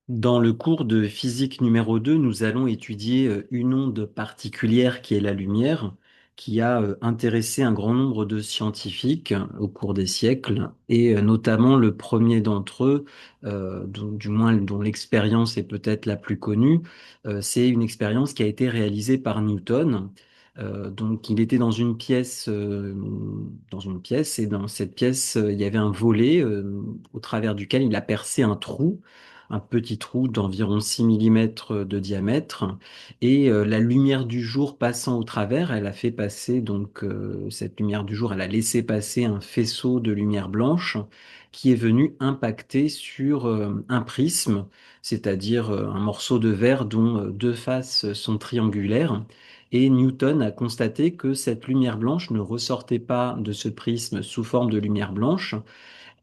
Dans le cours de physique numéro 2, nous allons étudier une onde particulière qui est la lumière, qui a intéressé un grand nombre de scientifiques au cours des siècles, et notamment le premier d'entre eux, du moins dont l'expérience est peut-être la plus connue, c'est une expérience qui a été réalisée par Newton. Donc, il était dans une pièce, et dans cette pièce, il y avait un volet au travers duquel il a percé un petit trou d'environ 6 millimètres de diamètre. Et la lumière du jour passant au travers, elle a fait passer, cette lumière du jour, elle a laissé passer un faisceau de lumière blanche qui est venu impacter sur un prisme, c'est-à-dire un morceau de verre dont deux faces sont triangulaires. Et Newton a constaté que cette lumière blanche ne ressortait pas de ce prisme sous forme de lumière blanche,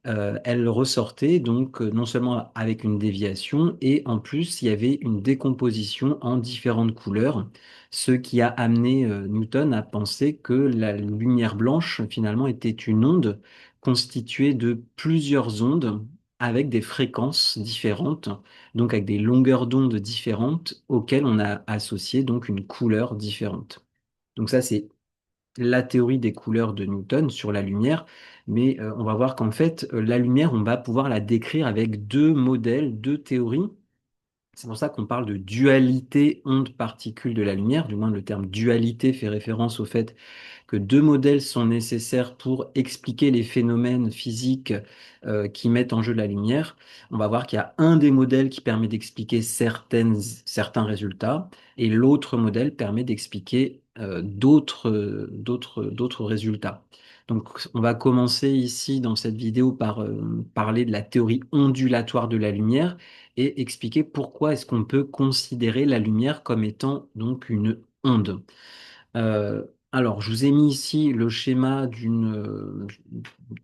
elle ressortait non seulement avec une déviation, et en plus il y avait une décomposition en différentes couleurs, ce qui a amené Newton à penser que la lumière blanche finalement était une onde constituée de plusieurs ondes avec des fréquences différentes, donc avec des longueurs d'onde différentes auxquelles on a associé donc une couleur différente. Donc ça, c'est la théorie des couleurs de Newton sur la lumière, mais on va voir qu'en fait, la lumière, on va pouvoir la décrire avec deux modèles, deux théories. C'est pour ça qu'on parle de dualité onde-particule de la lumière, du moins le terme dualité fait référence au fait que deux modèles sont nécessaires pour expliquer les phénomènes physiques qui mettent en jeu la lumière. On va voir qu'il y a un des modèles qui permet d'expliquer certains résultats, et l'autre modèle permet d'expliquer d'autres résultats. Donc, on va commencer ici dans cette vidéo par parler de la théorie ondulatoire de la lumière et expliquer pourquoi est-ce qu'on peut considérer la lumière comme étant donc une onde. Euh, alors, je vous ai mis ici le schéma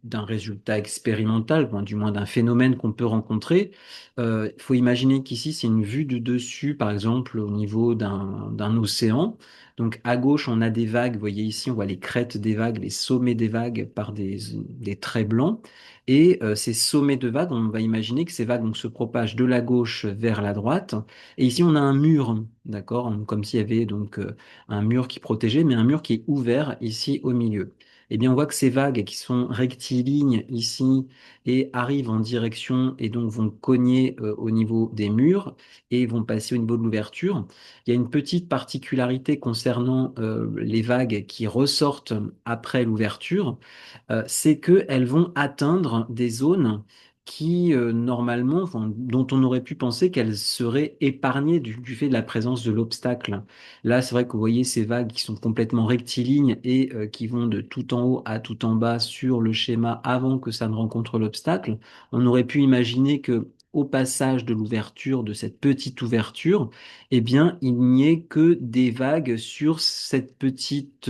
d'un résultat expérimental, enfin, du moins d'un phénomène qu'on peut rencontrer. Il faut imaginer qu'ici, c'est une vue du dessus, par exemple, au niveau d'un océan. Donc, à gauche, on a des vagues. Vous voyez ici, on voit les crêtes des vagues, les sommets des vagues par des traits blancs. Et ces sommets de vagues, on va imaginer que ces vagues donc, se propagent de la gauche vers la droite. Et ici, on a un mur, d'accord, comme s'il y avait un mur qui protégeait, mais un mur qui est ouvert ici au milieu. Eh bien, on voit que ces vagues qui sont rectilignes ici et arrivent en direction et donc vont cogner au niveau des murs et vont passer au niveau de l'ouverture. Il y a une petite particularité concernant les vagues qui ressortent après l'ouverture, c'est qu'elles vont atteindre des zones qui, normalement, enfin, dont on aurait pu penser qu'elles seraient épargnées du fait de la présence de l'obstacle. Là, c'est vrai que vous voyez ces vagues qui sont complètement rectilignes et qui vont de tout en haut à tout en bas sur le schéma avant que ça ne rencontre l'obstacle. On aurait pu imaginer que au passage de l'ouverture, de cette petite ouverture, eh bien, il n'y ait que des vagues sur cette petite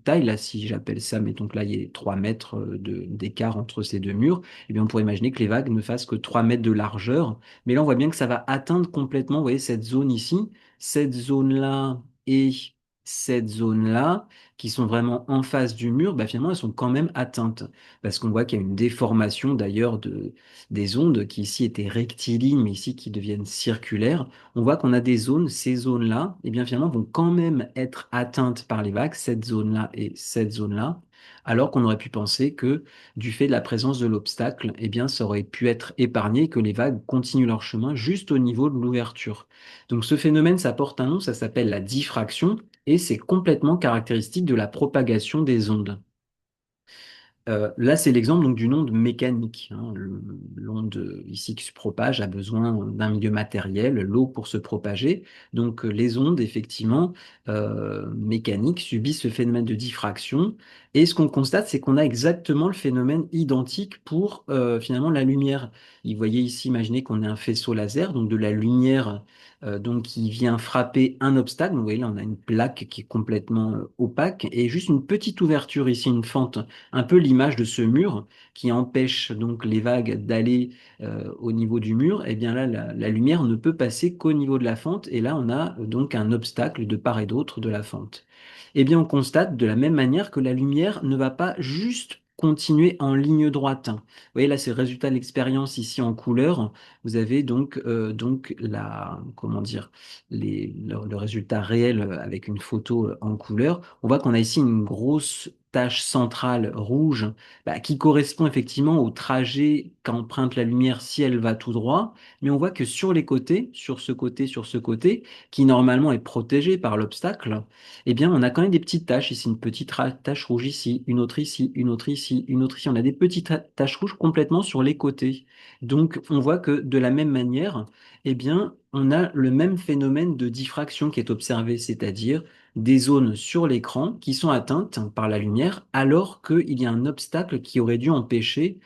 taille, là, si j'appelle ça, mettons que là, il y ait 3 mètres d'écart entre ces deux murs, eh bien, on pourrait imaginer que les vagues ne fassent que 3 mètres de largeur. Mais là, on voit bien que ça va atteindre complètement, vous voyez, cette zone ici, cette zone-là et cette zone-là, qui sont vraiment en face du mur, bah, finalement, elles sont quand même atteintes. Parce qu'on voit qu'il y a une déformation d'ailleurs des ondes qui ici étaient rectilignes, mais ici qui deviennent circulaires. On voit qu'on a des zones, ces zones-là, et bien finalement vont quand même être atteintes par les vagues, cette zone-là et cette zone-là, alors qu'on aurait pu penser que du fait de la présence de l'obstacle, eh bien ça aurait pu être épargné, que les vagues continuent leur chemin juste au niveau de l'ouverture. Donc ce phénomène, ça porte un nom, ça s'appelle la diffraction, et c'est complètement caractéristique de la propagation des ondes. Là, c'est l'exemple donc d'une onde mécanique, hein. L'onde ici qui se propage a besoin d'un milieu matériel, l'eau pour se propager. Donc, les ondes, effectivement, mécaniques subissent ce phénomène de diffraction. Et ce qu'on constate, c'est qu'on a exactement le phénomène identique pour finalement la lumière. Vous voyez ici, imaginez qu'on ait un faisceau laser, donc de la lumière. Donc qui vient frapper un obstacle. Vous voyez là, on a une plaque qui est complètement opaque et juste une petite ouverture ici, une fente, un peu l'image de ce mur qui empêche donc les vagues d'aller au niveau du mur. Et bien là, la lumière ne peut passer qu'au niveau de la fente, et là, on a donc un obstacle de part et d'autre de la fente. Eh bien, on constate de la même manière que la lumière ne va pas juste continuer en ligne droite. Vous voyez là, c'est le résultat de l'expérience ici en couleur. Vous avez donc comment dire, le résultat réel avec une photo en couleur. On voit qu'on a ici une grosse tache centrale rouge qui correspond effectivement au trajet qu'emprunte la lumière si elle va tout droit. Mais on voit que sur les côtés, sur ce côté, qui normalement est protégé par l'obstacle, eh bien, on a quand même des petites taches. Ici, une petite tache rouge ici, une autre ici, une autre ici, une autre ici. On a des petites taches rouges complètement sur les côtés. Donc, on voit que de la même manière, eh bien, on a le même phénomène de diffraction qui est observé, c'est-à-dire des zones sur l'écran qui sont atteintes par la lumière alors qu'il y a un obstacle qui aurait dû empêcher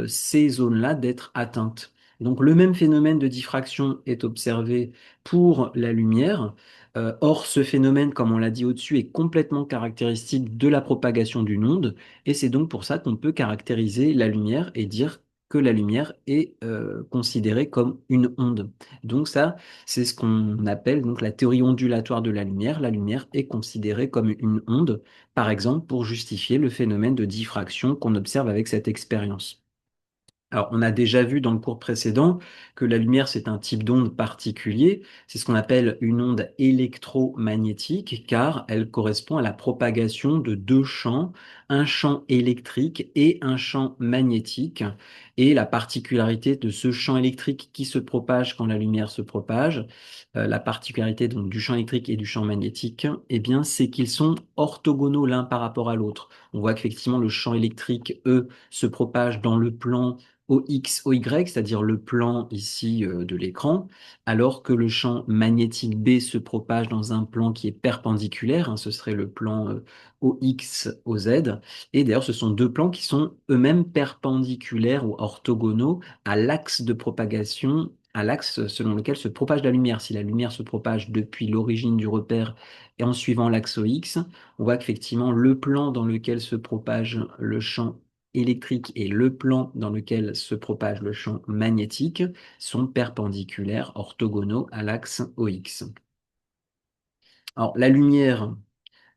ces zones-là d'être atteintes. Donc, le même phénomène de diffraction est observé pour la lumière. Or, ce phénomène, comme on l'a dit au-dessus, est complètement caractéristique de la propagation d'une onde, et c'est donc pour ça qu'on peut caractériser la lumière et dire que la lumière est considérée comme une onde. Donc ça, c'est ce qu'on appelle donc la théorie ondulatoire de la lumière. La lumière est considérée comme une onde, par exemple, pour justifier le phénomène de diffraction qu'on observe avec cette expérience. Alors, on a déjà vu dans le cours précédent que la lumière, c'est un type d'onde particulier. C'est ce qu'on appelle une onde électromagnétique, car elle correspond à la propagation de deux champs, un champ électrique et un champ magnétique. Et la particularité de ce champ électrique qui se propage quand la lumière se propage, la particularité donc du champ électrique et du champ magnétique, eh bien, c'est qu'ils sont orthogonaux l'un par rapport à l'autre. On voit qu'effectivement, le champ électrique, se propage dans le plan OX, OY, c'est-à-dire le plan ici de l'écran, alors que le champ magnétique B se propage dans un plan qui est perpendiculaire, hein, ce serait le plan OX, OZ. Et d'ailleurs, ce sont deux plans qui sont eux-mêmes perpendiculaires ou orthogonaux à l'axe de propagation, à l'axe selon lequel se propage la lumière. Si la lumière se propage depuis l'origine du repère et en suivant l'axe OX, on voit qu'effectivement, le plan dans lequel se propage le champ électrique et le plan dans lequel se propage le champ magnétique sont perpendiculaires, orthogonaux à l'axe OX. Alors, la lumière,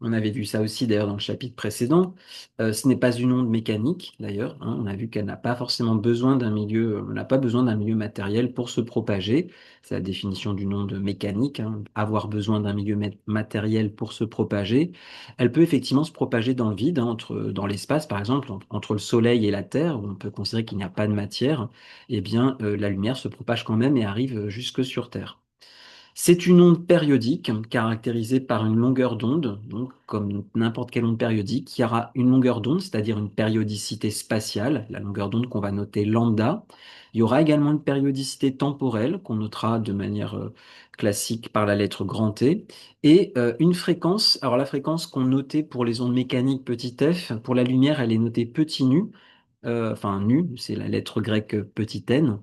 on avait vu ça aussi d'ailleurs dans le chapitre précédent. Ce n'est pas une onde mécanique d'ailleurs, hein. On a vu qu'elle n'a pas forcément besoin d'un milieu, on n'a pas besoin d'un milieu matériel pour se propager. C'est la définition d'une onde mécanique, hein, avoir besoin d'un milieu matériel pour se propager. Elle peut effectivement se propager dans le vide, hein, dans l'espace par exemple, entre le Soleil et la Terre, où on peut considérer qu'il n'y a pas de matière. Eh bien, la lumière se propage quand même et arrive jusque sur Terre. C'est une onde périodique caractérisée par une longueur d'onde, donc comme n'importe quelle onde périodique, qui aura une longueur d'onde, c'est-à-dire une périodicité spatiale, la longueur d'onde qu'on va noter lambda. Il y aura également une périodicité temporelle qu'on notera de manière classique par la lettre grand T, et une fréquence. Alors la fréquence qu'on notait pour les ondes mécaniques petit f, pour la lumière, elle est notée petit nu, enfin nu, c'est la lettre grecque petit n.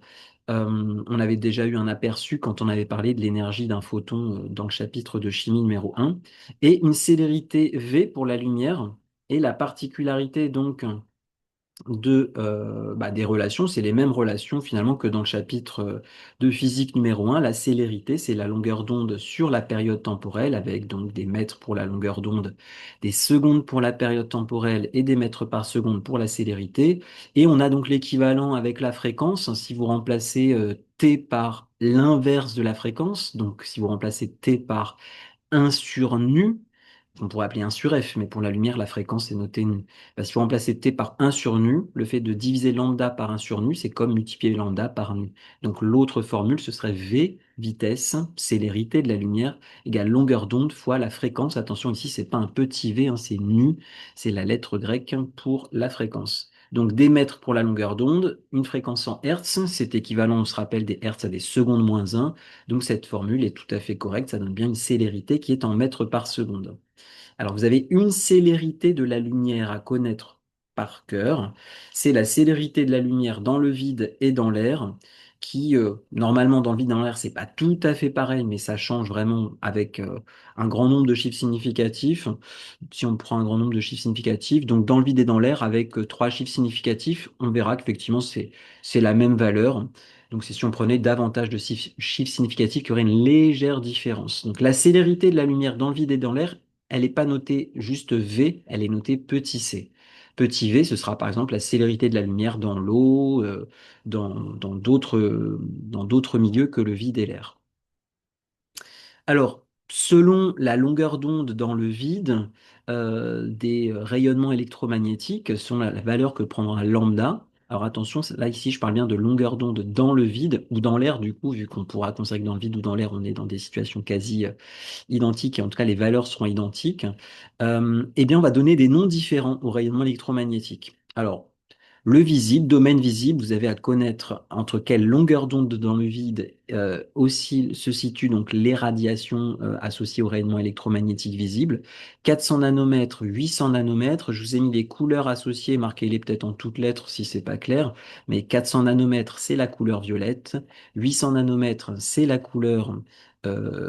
On avait déjà eu un aperçu quand on avait parlé de l'énergie d'un photon dans le chapitre de chimie numéro 1. Et une célérité V pour la lumière. Et la particularité donc des relations, c'est les mêmes relations finalement que dans le chapitre de physique numéro 1. La célérité, c'est la longueur d'onde sur la période temporelle, avec donc des mètres pour la longueur d'onde, des secondes pour la période temporelle et des mètres par seconde pour la célérité. Et on a donc l'équivalent avec la fréquence. Si vous remplacez t par l'inverse de la fréquence, donc si vous remplacez t par 1 sur nu, on pourrait appeler 1 sur f, mais pour la lumière, la fréquence est notée nu. Si vous remplacez t par 1 sur nu, le fait de diviser lambda par 1 sur nu, c'est comme multiplier lambda par nu. Donc l'autre formule, ce serait v, vitesse, célérité de la lumière, égale longueur d'onde fois la fréquence. Attention, ici, c'est pas un petit v, hein, c'est nu, c'est la lettre grecque pour la fréquence. Donc des mètres pour la longueur d'onde, une fréquence en hertz, c'est équivalent, on se rappelle, des hertz à des secondes moins 1. Donc cette formule est tout à fait correcte, ça donne bien une célérité qui est en mètres par seconde. Alors vous avez une célérité de la lumière à connaître par cœur, c'est la célérité de la lumière dans le vide et dans l'air, qui normalement dans le vide et dans l'air c'est pas tout à fait pareil, mais ça change vraiment avec un grand nombre de chiffres significatifs. Si on prend un grand nombre de chiffres significatifs, donc dans le vide et dans l'air avec trois chiffres significatifs, on verra qu'effectivement c'est la même valeur. Donc c'est si on prenait davantage de chiffres significatifs qu'il y aurait une légère différence. Donc la célérité de la lumière dans le vide et dans l'air, elle n'est pas notée juste V, elle est notée petit c. Petit v, ce sera par exemple la célérité de la lumière dans l'eau, dans d'autres milieux que le vide et l'air. Alors, selon la longueur d'onde dans le vide, des rayonnements électromagnétiques sont la valeur que prendra lambda. Alors attention, là ici je parle bien de longueur d'onde dans le vide ou dans l'air, du coup, vu qu'on pourra considérer que dans le vide ou dans l'air, on est dans des situations quasi identiques, et en tout cas les valeurs seront identiques. Eh bien on va donner des noms différents aux rayonnements électromagnétiques. Alors, le visible, domaine visible, vous avez à connaître entre quelle longueur d'onde dans le vide aussi se situent donc les radiations associées au rayonnement électromagnétique visible. 400 nanomètres, 800 nanomètres, je vous ai mis les couleurs associées, marquez-les peut-être en toutes lettres si c'est pas clair, mais 400 nanomètres, c'est la couleur violette, 800 nanomètres, c'est la couleur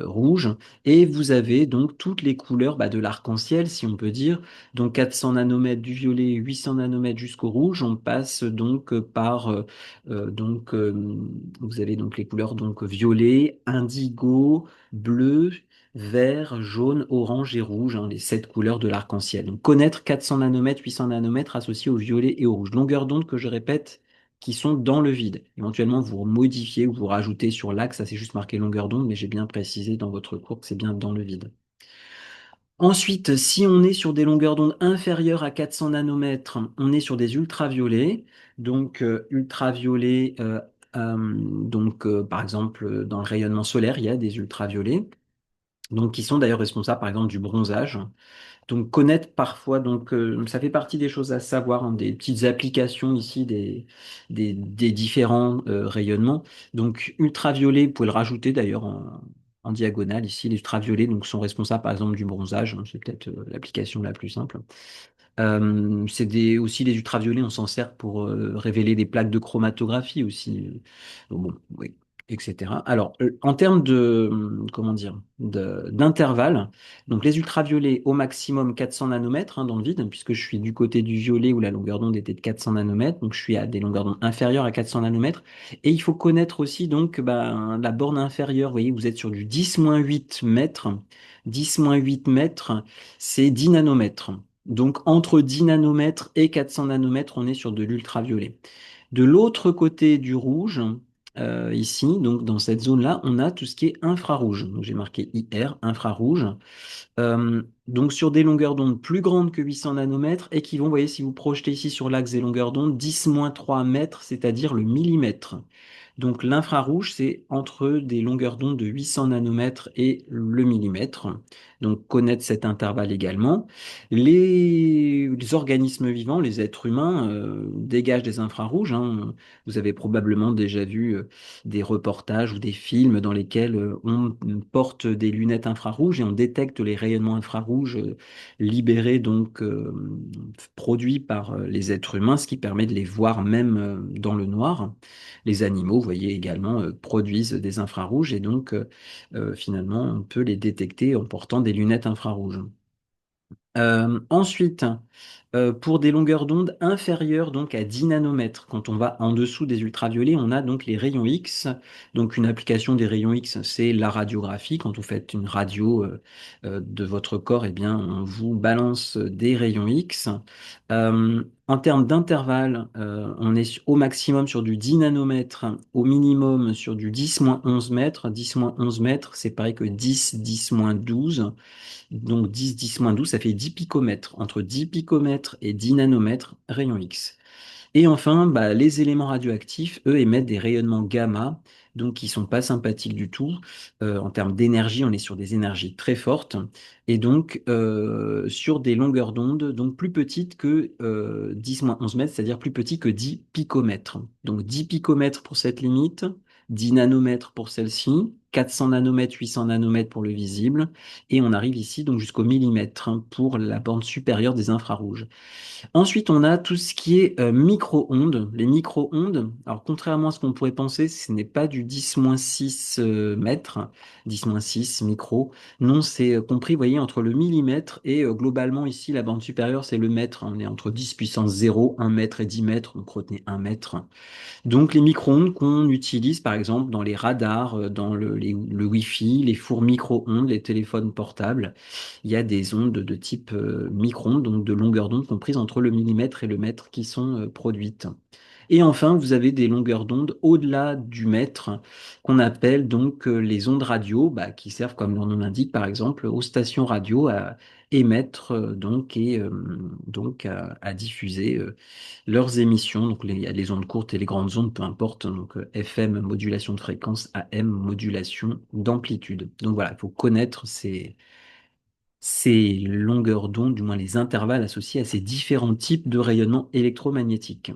rouge, et vous avez donc toutes les couleurs de l'arc-en-ciel, si on peut dire. Donc 400 nanomètres du violet, 800 nanomètres jusqu'au rouge, on passe donc par vous avez donc les couleurs donc violet, indigo, bleu, vert, jaune, orange et rouge, hein, les 7 couleurs de l'arc-en-ciel. Donc connaître 400 nanomètres, 800 nanomètres associés au violet et au rouge. Longueur d'onde que je répète qui sont dans le vide. Éventuellement, vous modifiez ou vous rajoutez sur l'axe, ça c'est juste marqué longueur d'onde, mais j'ai bien précisé dans votre cours que c'est bien dans le vide. Ensuite, si on est sur des longueurs d'onde inférieures à 400 nanomètres, on est sur des ultraviolets. Donc, ultraviolets, par exemple, dans le rayonnement solaire, il y a des ultraviolets, donc qui sont d'ailleurs responsables, par exemple, du bronzage. Donc connaître parfois, ça fait partie des choses à savoir, hein, des petites applications ici des différents rayonnements. Donc ultraviolet, vous pouvez le rajouter d'ailleurs en diagonale ici. Les ultraviolets donc, sont responsables par exemple du bronzage, hein, c'est peut-être l'application la plus simple. Aussi les ultraviolets, on s'en sert pour révéler des plaques de chromatographie aussi. Bon, oui, etc. Alors, en termes comment dire, d'intervalle, donc les ultraviolets au maximum 400 nanomètres dans le vide, puisque je suis du côté du violet où la longueur d'onde était de 400 nanomètres, donc je suis à des longueurs d'onde inférieures à 400 nanomètres. Et il faut connaître aussi donc la borne inférieure. Vous voyez, vous êtes sur du 10-8 mètres. 10-8 mètres, c'est 10 nanomètres. Donc entre 10 nanomètres et 400 nanomètres, on est sur de l'ultraviolet. De l'autre côté du rouge, ici, donc dans cette zone-là, on a tout ce qui est infrarouge. Donc j'ai marqué IR, infrarouge. Donc sur des longueurs d'onde plus grandes que 800 nanomètres et qui vont, vous voyez, si vous projetez ici sur l'axe des longueurs d'onde, 10-3 mètres, c'est-à-dire le millimètre. Donc l'infrarouge, c'est entre des longueurs d'onde de 800 nanomètres et le millimètre. Donc connaître cet intervalle également. Les organismes vivants, les êtres humains, dégagent des infrarouges, hein. Vous avez probablement déjà vu des reportages ou des films dans lesquels on porte des lunettes infrarouges et on détecte les rayonnements infrarouges libérés, produits par les êtres humains, ce qui permet de les voir même dans le noir. Les animaux, vous voyez également, produisent des infrarouges et finalement, on peut les détecter en portant des lunettes infrarouges. Ensuite, pour des longueurs d'onde inférieures donc à 10 nanomètres, quand on va en dessous des ultraviolets, on a donc les rayons X. Donc une application des rayons X, c'est la radiographie. Quand vous faites une radio de votre corps, eh bien, on vous balance des rayons X. En termes d'intervalle, on est au maximum sur du 10 nanomètres, au minimum sur du 10-11 mètres. 10-11 mètres, c'est pareil que 10-10-12. Donc 10, 10-12, ça fait 10 picomètres. Entre 10 picomètres et 10 nanomètres, rayon X. Et enfin, les éléments radioactifs, eux, émettent des rayonnements gamma, donc qui sont pas sympathiques du tout. En termes d'énergie, on est sur des énergies très fortes, et donc sur des longueurs d'onde donc plus petites que 10-11 mètres, c'est-à-dire plus petit que 10 picomètres. Donc 10 picomètres pour cette limite, 10 nanomètres pour celle-ci, 400 nanomètres, 800 nanomètres pour le visible, et on arrive ici donc jusqu'au millimètre pour la borne supérieure des infrarouges. Ensuite, on a tout ce qui est micro-ondes. Les micro-ondes, alors contrairement à ce qu'on pourrait penser, ce n'est pas du 10-6 mètres, 10-6 micro. Non, c'est compris, vous voyez, entre le millimètre et globalement ici, la bande supérieure, c'est le mètre. On est entre 10 puissance 0, 1 mètre et 10 mètres, donc retenez 1 mètre. Donc les micro-ondes qu'on utilise par exemple dans les radars, le Wi-Fi, les fours micro-ondes, les téléphones portables. Il y a des ondes de type micro-ondes, donc de longueur d'onde comprises entre le millimètre et le mètre qui sont produites. Et enfin, vous avez des longueurs d'onde au-delà du mètre qu'on appelle donc les ondes radio, bah, qui servent, comme leur nom l'indique, par exemple, aux stations radio à émettre donc à diffuser leurs émissions. Donc il y a les ondes courtes et les grandes ondes, peu importe. Donc FM, modulation de fréquence, AM, modulation d'amplitude. Donc voilà, il faut connaître ces longueurs d'onde, du moins les intervalles associés à ces différents types de rayonnement électromagnétique.